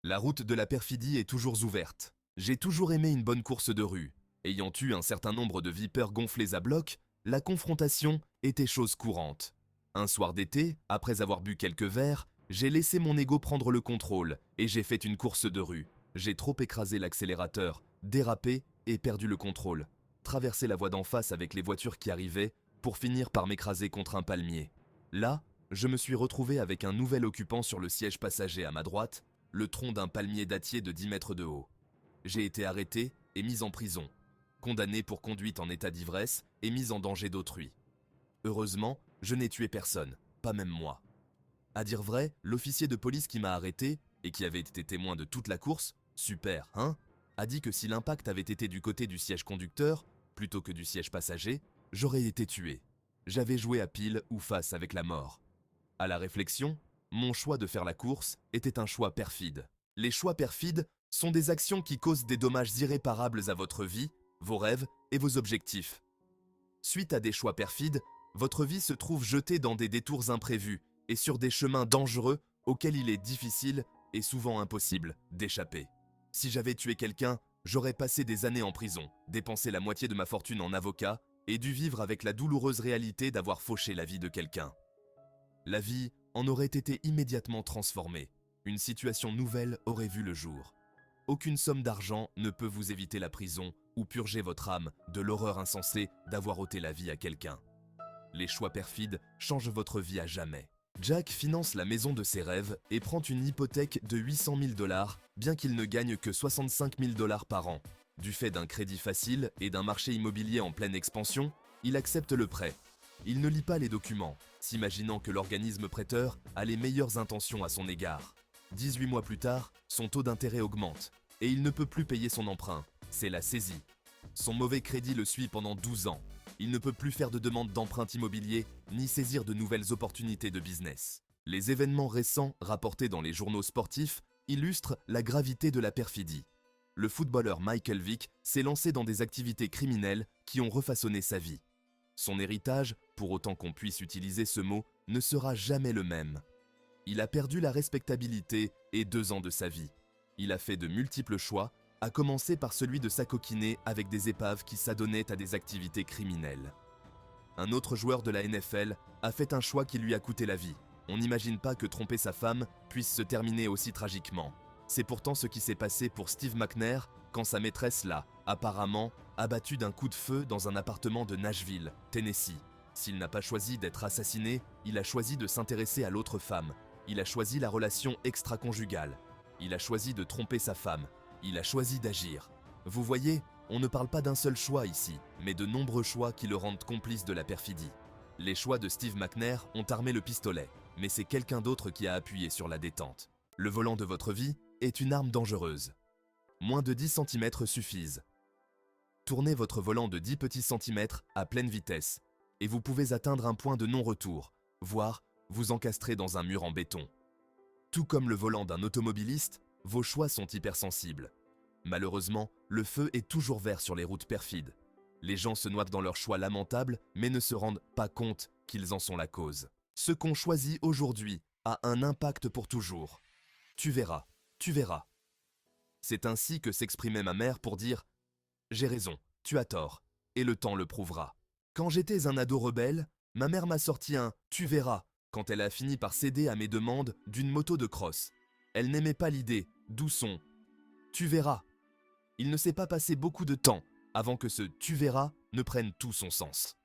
La route de la perfidie est toujours ouverte. J'ai toujours aimé une bonne course de rue. Ayant eu un certain nombre de vipères gonflées à bloc, la confrontation était chose courante. Un soir d'été, après avoir bu quelques verres, j'ai laissé mon ego prendre le contrôle et j'ai fait une course de rue. J'ai trop écrasé l'accélérateur, dérapé et perdu le contrôle. Traversé la voie d'en face avec les voitures qui arrivaient pour finir par m'écraser contre un palmier. Là, je me suis retrouvé avec un nouvel occupant sur le siège passager à ma droite, le tronc d'un palmier dattier de 10 mètres de haut. J'ai été arrêté et mis en prison, condamné pour conduite en état d'ivresse et mise en danger d'autrui. Heureusement, je n'ai tué personne, pas même moi. À dire vrai, l'officier de police qui m'a arrêté, et qui avait été témoin de toute la course, super, hein, a dit que si l'impact avait été du côté du siège conducteur, plutôt que du siège passager, j'aurais été tué. J'avais joué à pile ou face avec la mort. À la réflexion, mon choix de faire la course était un choix perfide. Les choix perfides sont des actions qui causent des dommages irréparables à votre vie, vos rêves et vos objectifs. Suite à des choix perfides, votre vie se trouve jetée dans des détours imprévus et sur des chemins dangereux auxquels il est difficile et souvent impossible d'échapper. Si j'avais tué quelqu'un, j'aurais passé des années en prison, dépensé la moitié de ma fortune en avocat et dû vivre avec la douloureuse réalité d'avoir fauché la vie de quelqu'un. La vie en aurait été immédiatement transformée. Une situation nouvelle aurait vu le jour. Aucune somme d'argent ne peut vous éviter la prison ou purger votre âme de l'horreur insensée d'avoir ôté la vie à quelqu'un. Les choix perfides changent votre vie à jamais. Jack finance la maison de ses rêves et prend une hypothèque de 800 000 $, bien qu'il ne gagne que 65 000 $ par an. Du fait d'un crédit facile et d'un marché immobilier en pleine expansion, il accepte le prêt. Il ne lit pas les documents, s'imaginant que l'organisme prêteur a les meilleures intentions à son égard. 18 mois plus tard, son taux d'intérêt augmente et il ne peut plus payer son emprunt. C'est la saisie. Son mauvais crédit le suit pendant 12 ans. Il ne peut plus faire de demande d'emprunt immobilier ni saisir de nouvelles opportunités de business. Les événements récents rapportés dans les journaux sportifs illustrent la gravité de la perfidie. Le footballeur Michael Vick s'est lancé dans des activités criminelles qui ont refaçonné sa vie. Son héritage, pour autant qu'on puisse utiliser ce mot, ne sera jamais le même. Il a perdu la respectabilité et 2 ans de sa vie. Il a fait de multiples choix, à commencer par celui de s'acoquiner avec des épaves qui s'adonnaient à des activités criminelles. Un autre joueur de la NFL a fait un choix qui lui a coûté la vie. On n'imagine pas que tromper sa femme puisse se terminer aussi tragiquement. C'est pourtant ce qui s'est passé pour Steve McNair quand sa maîtresse l'a, apparemment, abattu d'un coup de feu dans un appartement de Nashville, Tennessee. S'il n'a pas choisi d'être assassiné, il a choisi de s'intéresser à l'autre femme. Il a choisi la relation extra-conjugale. Il a choisi de tromper sa femme. Il a choisi d'agir. Vous voyez, on ne parle pas d'un seul choix ici, mais de nombreux choix qui le rendent complice de la perfidie. Les choix de Steve McNair ont armé le pistolet, mais c'est quelqu'un d'autre qui a appuyé sur la détente. Le volant de votre vie est une arme dangereuse. Moins de 10 cm suffisent. Tournez votre volant de 10 petits centimètres à pleine vitesse, et vous pouvez atteindre un point de non-retour, voire vous encastrer dans un mur en béton. Tout comme le volant d'un automobiliste, vos choix sont hypersensibles. Malheureusement, le feu est toujours vert sur les routes perfides. Les gens se noient dans leurs choix lamentables, mais ne se rendent pas compte qu'ils en sont la cause. Ce qu'on choisit aujourd'hui a un impact pour toujours. Tu verras, tu verras. C'est ainsi que s'exprimait ma mère pour dire « J'ai raison, tu as tort, et le temps le prouvera ». Quand j'étais un ado rebelle, ma mère m'a sorti un « Tu verras » quand elle a fini par céder à mes demandes d'une moto de cross. Elle n'aimait pas l'idée, d'où son « Tu verras ». Il ne s'est pas passé beaucoup de temps avant que ce « tu verras » ne prenne tout son sens.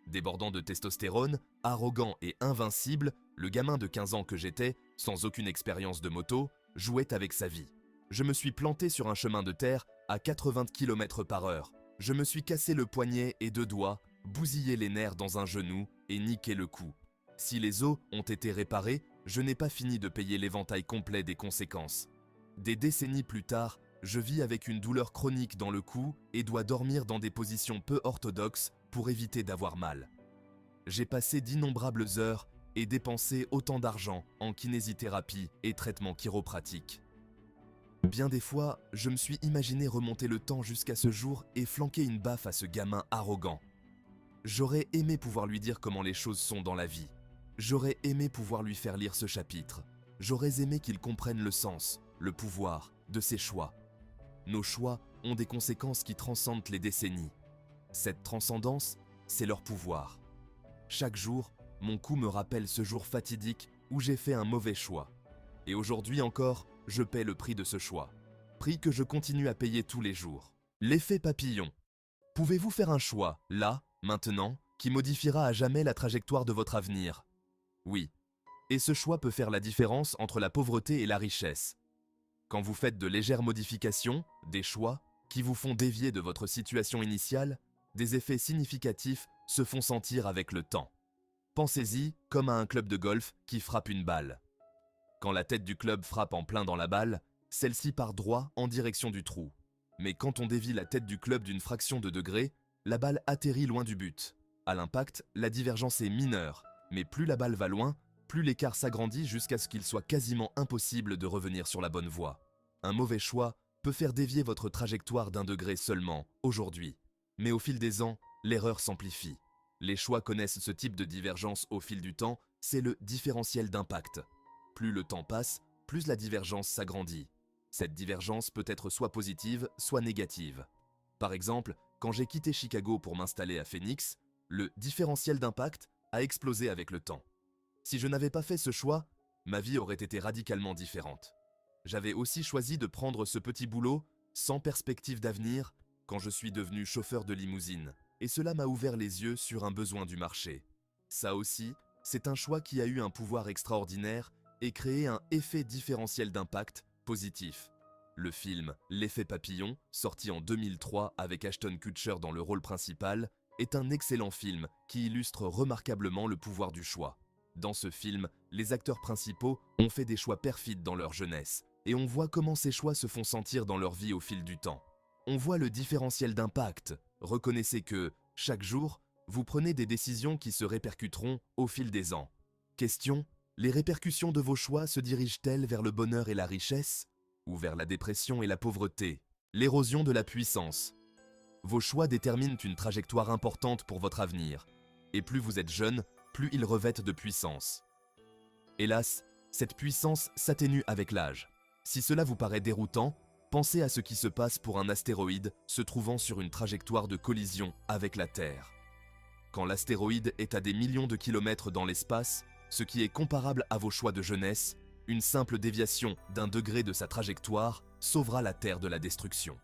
Débordant de testostérone, arrogant et invincible, le gamin de 15 ans que j'étais, sans aucune expérience de moto, jouait avec sa vie. Je me suis planté sur un chemin de terre à 80 km/h. Je me suis cassé le poignet et 2 doigts, bousillé les nerfs dans un genou et niqué le cou. Si les os ont été réparés, je n'ai pas fini de payer l'éventail complet des conséquences. Des décennies plus tard, je vis avec une douleur chronique dans le cou et dois dormir dans des positions peu orthodoxes pour éviter d'avoir mal. J'ai passé d'innombrables heures et dépensé autant d'argent en kinésithérapie et traitements chiropratiques. Bien des fois, je me suis imaginé remonter le temps jusqu'à ce jour et flanquer une baffe à ce gamin arrogant. J'aurais aimé pouvoir lui dire comment les choses sont dans la vie. J'aurais aimé pouvoir lui faire lire ce chapitre. J'aurais aimé qu'il comprenne le sens. le pouvoir de ses choix. Nos choix ont des conséquences qui transcendent les décennies. Cette transcendance, c'est leur pouvoir. Chaque jour, mon cou me rappelle ce jour fatidique où j'ai fait un mauvais choix. Et aujourd'hui encore, je paie le prix de ce choix. Prix que je continue à payer tous les jours. L'effet papillon. Pouvez-vous faire un choix, là, maintenant, qui modifiera à jamais la trajectoire de votre avenir? Oui. Et ce choix peut faire la différence entre la pauvreté et la richesse. Quand vous faites de légères modifications, des choix, qui vous font dévier de votre situation initiale, des effets significatifs se font sentir avec le temps. Pensez-y comme à un club de golf qui frappe une balle. Quand la tête du club frappe en plein dans la balle, celle-ci part droit en direction du trou. Mais quand on dévie la tête du club d'une fraction de degré, la balle atterrit loin du but. À l'impact, la divergence est mineure, mais plus la balle va loin, plus l'écart s'agrandit jusqu'à ce qu'il soit quasiment impossible de revenir sur la bonne voie. Un mauvais choix peut faire dévier votre trajectoire d'un degré seulement, aujourd'hui. Mais au fil des ans, l'erreur s'amplifie. Les choix connaissent ce type de divergence au fil du temps, c'est le différentiel d'impact. Plus le temps passe, plus la divergence s'agrandit. Cette divergence peut être soit positive, soit négative. Par exemple, quand j'ai quitté Chicago pour m'installer à Phoenix, le différentiel d'impact a explosé avec le temps. Si je n'avais pas fait ce choix, ma vie aurait été radicalement différente. J'avais aussi choisi de prendre ce petit boulot, sans perspective d'avenir, quand je suis devenu chauffeur de limousine, et cela m'a ouvert les yeux sur un besoin du marché. Ça aussi, c'est un choix qui a eu un pouvoir extraordinaire et créé un effet différentiel d'impact positif. Le film L'effet papillon, sorti en 2003 avec Ashton Kutcher dans le rôle principal, est un excellent film qui illustre remarquablement le pouvoir du choix. Dans ce film, les acteurs principaux ont fait des choix perfides dans leur jeunesse, et on voit comment ces choix se font sentir dans leur vie au fil du temps. On voit le différentiel d'impact. Reconnaissez que, chaque jour, vous prenez des décisions qui se répercuteront au fil des ans. Question: les répercussions de vos choix se dirigent-elles vers le bonheur et la richesse, ou vers la dépression et la pauvreté, l'érosion de la puissance? Vos choix déterminent une trajectoire importante pour votre avenir, et plus vous êtes jeune, plus ils revêtent de puissance. Hélas, cette puissance s'atténue avec l'âge. Si cela vous paraît déroutant, pensez à ce qui se passe pour un astéroïde se trouvant sur une trajectoire de collision avec la Terre. Quand l'astéroïde est à des millions de kilomètres dans l'espace, ce qui est comparable à vos choix de jeunesse, une simple déviation d'un degré de sa trajectoire sauvera la Terre de la destruction.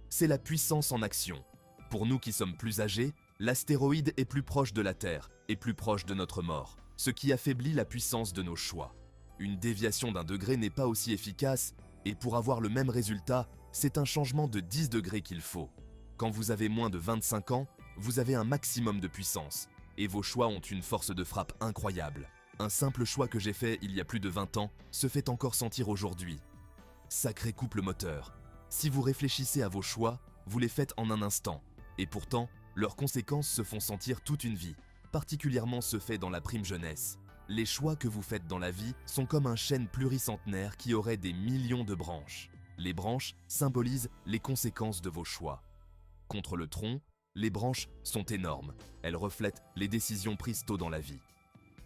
C'est la puissance en action. Pour nous qui sommes plus âgés, l'astéroïde est plus proche de la Terre et plus proche de notre mort, ce qui affaiblit la puissance de nos choix. Une déviation d'un degré n'est pas aussi efficace, et pour avoir le même résultat, c'est un changement de 10 degrés qu'il faut. Quand vous avez moins de 25 ans, vous avez un maximum de puissance, et vos choix ont une force de frappe incroyable. Un simple choix que j'ai fait il y a plus de 20 ans se fait encore sentir aujourd'hui. Sacré couple moteur. Si vous réfléchissez à vos choix, vous les faites en un instant, et pourtant, leurs conséquences se font sentir toute une vie, particulièrement ceux faits dans la prime jeunesse. Les choix que vous faites dans la vie sont comme un chêne pluricentenaire qui aurait des millions de branches. Les branches symbolisent les conséquences de vos choix. Contre le tronc, les branches sont énormes. Elles reflètent les décisions prises tôt dans la vie.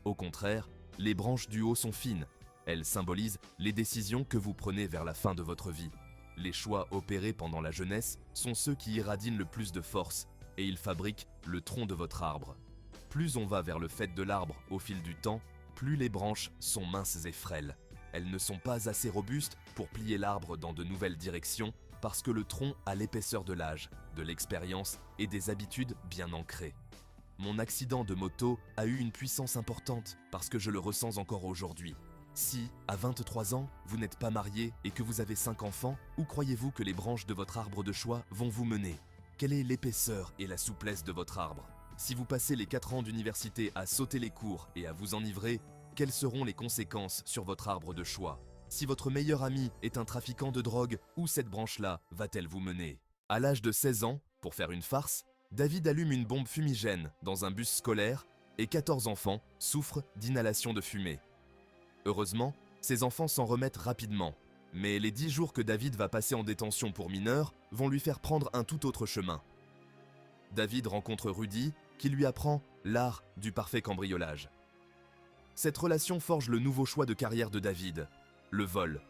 Au contraire, les branches du haut sont fines. Elles symbolisent les décisions que vous prenez vers la fin de votre vie. Les choix opérés pendant la jeunesse sont ceux qui irradient le plus de force et ils fabriquent le tronc de votre arbre. Plus on va vers le faîte de l'arbre au fil du temps, plus les branches sont minces et frêles. Elles ne sont pas assez robustes pour plier l'arbre dans de nouvelles directions parce que le tronc a l'épaisseur de l'âge, de l'expérience et des habitudes bien ancrées. Mon accident de moto a eu une puissance importante parce que je le ressens encore aujourd'hui. Si, à 23 ans, vous n'êtes pas marié et que vous avez 5 enfants, où croyez-vous que les branches de votre arbre de choix vont vous mener? Quelle est l'épaisseur et la souplesse de votre arbre? Si vous passez les 4 ans d'université à sauter les cours et à vous enivrer, quelles seront les conséquences sur votre arbre de choix? Si votre meilleur ami est un trafiquant de drogue, où cette branche-là va-t-elle vous mener? À l'âge de 16 ans, pour faire une farce, David allume une bombe fumigène dans un bus scolaire et 14 enfants souffrent d'inhalation de fumée. Heureusement, ces enfants s'en remettent rapidement, mais les 10 jours que David va passer en détention pour mineurs vont lui faire prendre un tout autre chemin. David rencontre Rudy, qui lui apprend l'art du parfait cambriolage. Cette relation forge le nouveau choix de carrière de David, le vol.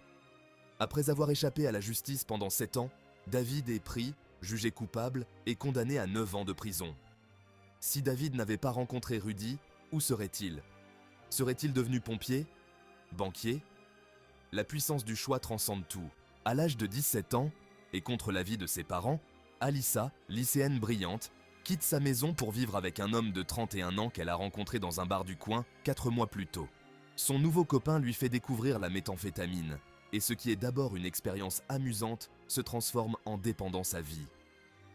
Après avoir échappé à la justice pendant 7 ans, David est pris, jugé coupable et condamné à 9 ans de prison. Si David n'avait pas rencontré Rudy, où serait-il? Serait-il devenu pompier? Banquier? La puissance du choix transcende tout. À l'âge de 17 ans, et contre l'avis de ses parents, Alyssa, lycéenne brillante, quitte sa maison pour vivre avec un homme de 31 ans qu'elle a rencontré dans un bar du coin 4 mois plus tôt. Son nouveau copain lui fait découvrir la méthamphétamine, et ce qui est d'abord une expérience amusante se transforme en dépendance à vie.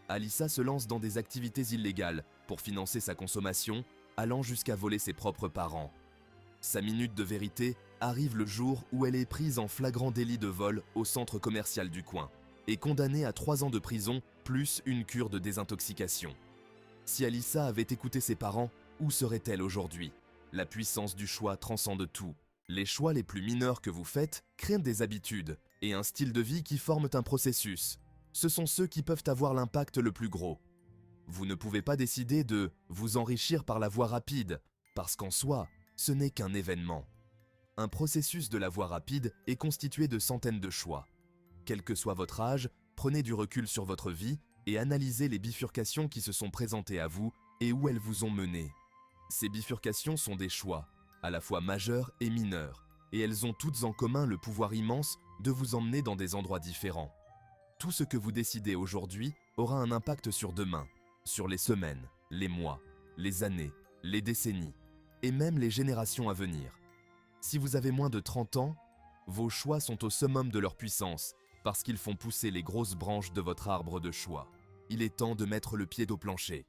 Alyssa se lance dans des activités illégales pour financer sa consommation, allant jusqu'à voler ses propres parents. Sa minute de vérité arrive le jour où elle est prise en flagrant délit de vol au centre commercial du coin et condamnée à 3 ans de prison plus une cure de désintoxication. Si Alyssa avait écouté ses parents, où serait-elle aujourd'hui? La puissance du choix transcende tout. Les choix les plus mineurs que vous faites créent des habitudes et un style de vie qui forment un processus. Ce sont ceux qui peuvent avoir l'impact le plus gros. Vous ne pouvez pas décider de vous enrichir par la voie rapide, parce qu'en soi, ce n'est qu'un événement. Un processus de la voie rapide est constitué de centaines de choix. Quel que soit votre âge, prenez du recul sur votre vie et analysez les bifurcations qui se sont présentées à vous et où elles vous ont mené. Ces bifurcations sont des choix, à la fois majeurs et mineurs, et elles ont toutes en commun le pouvoir immense de vous emmener dans des endroits différents. Tout ce que vous décidez aujourd'hui aura un impact sur demain, sur les semaines, les mois, les années, les décennies, et même les générations à venir. Si vous avez moins de 30 ans, vos choix sont au summum de leur puissance, parce qu'ils font pousser les grosses branches de votre arbre de choix. Il est temps de mettre le pied au plancher.